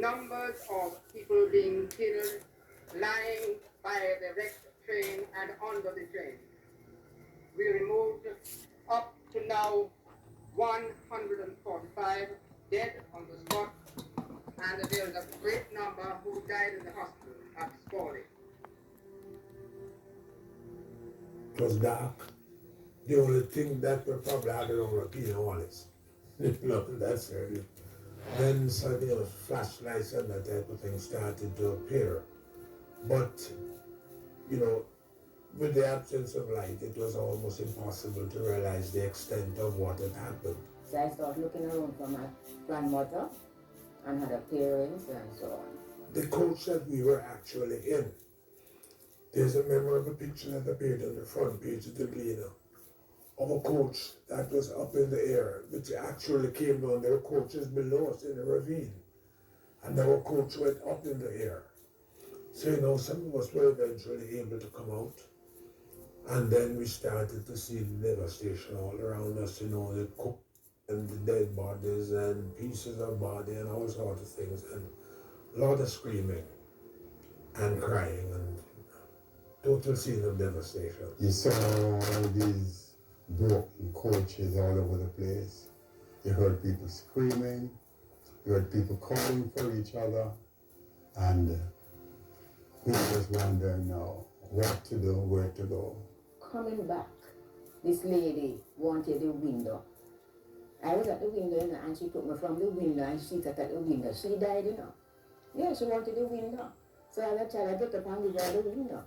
numbers of people being killed, lying by the wrecked train and under the train. We removed up to now 145 dead on the spot, and there is a great number who died in the hospital at Scully. It was dark. The only thing that we probably had around were pinholes. Nothing that serious. Then suddenly flashlights and that type of thing started to appear. But, with the absence of light, it was almost impossible to realize the extent of what had happened. So I started looking around for my grandmother and her parents and so on. The coach that we were actually in, there's a memorable picture that appeared on the front page of the Gleaner of a coach that was up in the air, which actually came down. There were coaches below us in the ravine, and our coach went up in the air. So, some of us were eventually able to come out, and then we started to see the devastation all around us, the cook and the dead bodies and pieces of body and all sorts of things, and a lot of screaming and crying and total scene of devastation. You saw all these broken coaches all over the place. You heard people screaming, you heard people calling for each other, and we was wondering now what to do, where to go. Coming back, this lady wanted the window. I was at the window, and she took me from the window and she sat at the window. She died, Yeah, she wanted the window. So as a child, I get up and give her the window.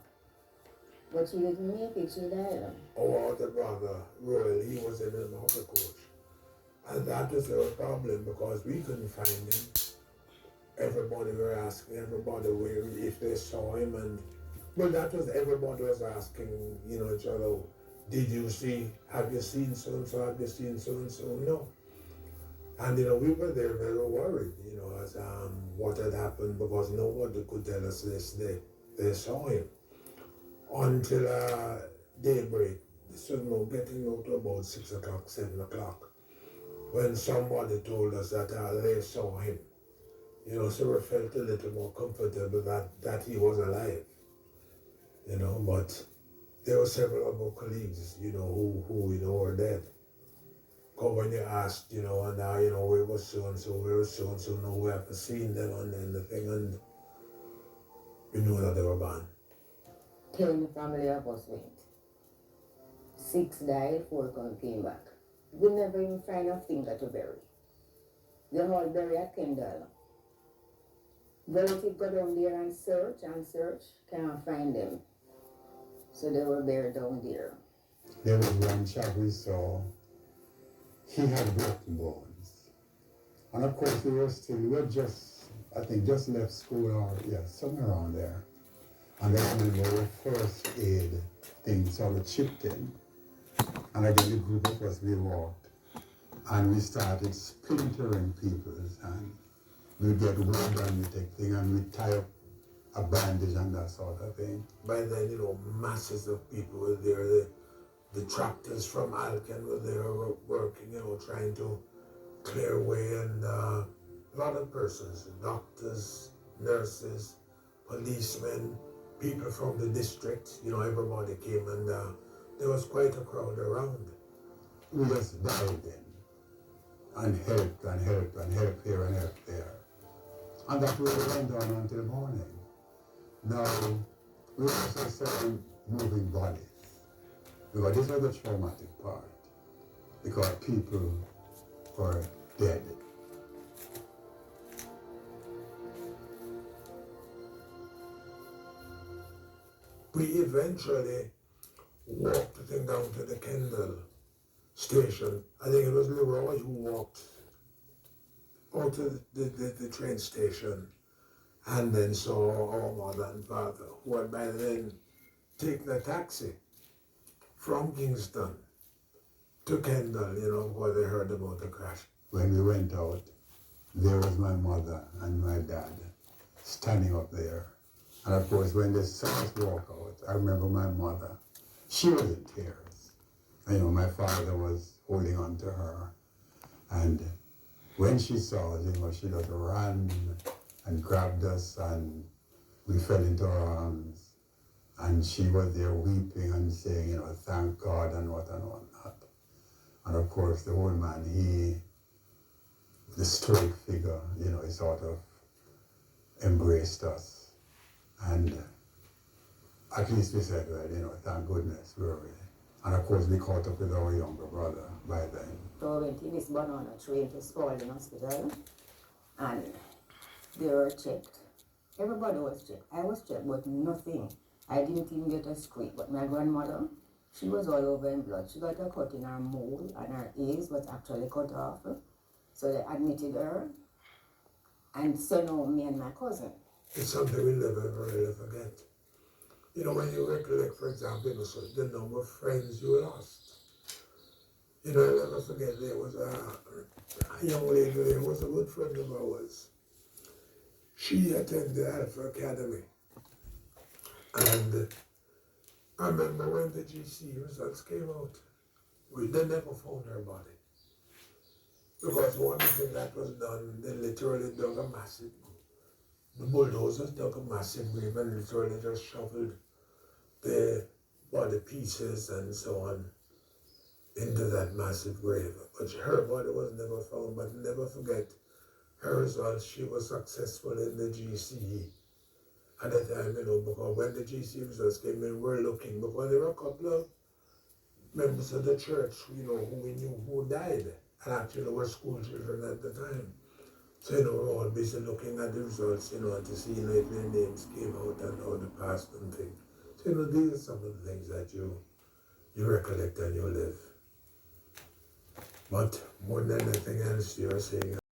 But she didn't make it, she died. Our other brother, Royal, he was in another coach. And that was our problem because we couldn't find him. Everybody were asking everybody where if they saw him, and that was everybody was asking, each other, did you see, have you seen so and so, have you seen so and so? No. And we were there very worried, as what had happened, because nobody could tell us this they saw him. Until daybreak, so getting out to about 6 o'clock, 7 o'clock, when somebody told us that they saw him. So we felt a little more comfortable that he was alive. But there were several of our colleagues, who were dead. Because when you asked, and where was so-and-so, no, we haven't seen them and the thing, and we knew that they were gone. 10 family of us went. 6 died, 4 came back. We never even find a finger to bury. They all bury at Kendal. Relatives go down there and search, can't find them. So they were buried down there. There was one chap we saw, he had broken bones. And of course we were just left school or, somewhere around there. And I remember our first aid thing sort of chipped in. And again, the group of us, we walked. And we started splintering people's hand. We get wood and we take things and we tie up a bandage and that sort of thing. By then, masses of people were there. The tractors from Alcan were there working, trying to clear away, and a lot of persons, doctors, nurses, policemen, people from the district, everybody came, and there was quite a crowd around. We just dived in and helped here and helped there. And that really went on until morning. Now, we also started moving bodies. Because this was the traumatic part. Because people were dead. We eventually walked the thing down to the Kendal station. I think it was Leroy who walked out to the train station, and then saw our mother and father, who had by then taken a taxi from Kingston to Kendal, where they heard about the crash. When we went out, there was my mother and my dad standing up there. And of course, when they saw us walk out, I remember my mother, she was in tears. And, my father was holding on to her. And when she saw us, she just ran and grabbed us and we fell into her arms. And she was there weeping and saying, you know, thank God and what and whatnot. And of course, the old man, the stoic figure, you know, he sort of embraced us. And at least we said, well, you know, thank goodness we were ready. And of course, we caught up with our younger brother by then. So we went in this banana train to Spalding Hospital, and they were checked. Everybody was checked. I was checked, but nothing. I didn't even get a squeak. But my grandmother, she was all over in blood. She got a cut in her mole, and her ears was actually cut off. So they admitted her and sent home me and my cousin. It's something we'll never really forget. You know, when you recollect, for example, you know, so the number of friends you lost. You know, I'll never forget, there was a young lady there who was a good friend of ours. She attended Alpha Academy. And I remember when the GC results came out, they never found her body. Because one thing that was done, they literally dug a massive, the bulldozers dug a massive grave and literally just shoveled the body pieces and so on into that massive grave. But her body was never found. But never forget, her results, she was successful in the GCE at the time, you know, because when the GC results came in, we were looking, because there were a couple of members of the church, you know, who we knew who died, and actually were school children at the time. So, you know, we're all busy looking at the results, you know, and to see, you know, if their names came out and how they passed and things. So, you know, these are some of the things that you recollect and you live. But more than anything else, you're saying,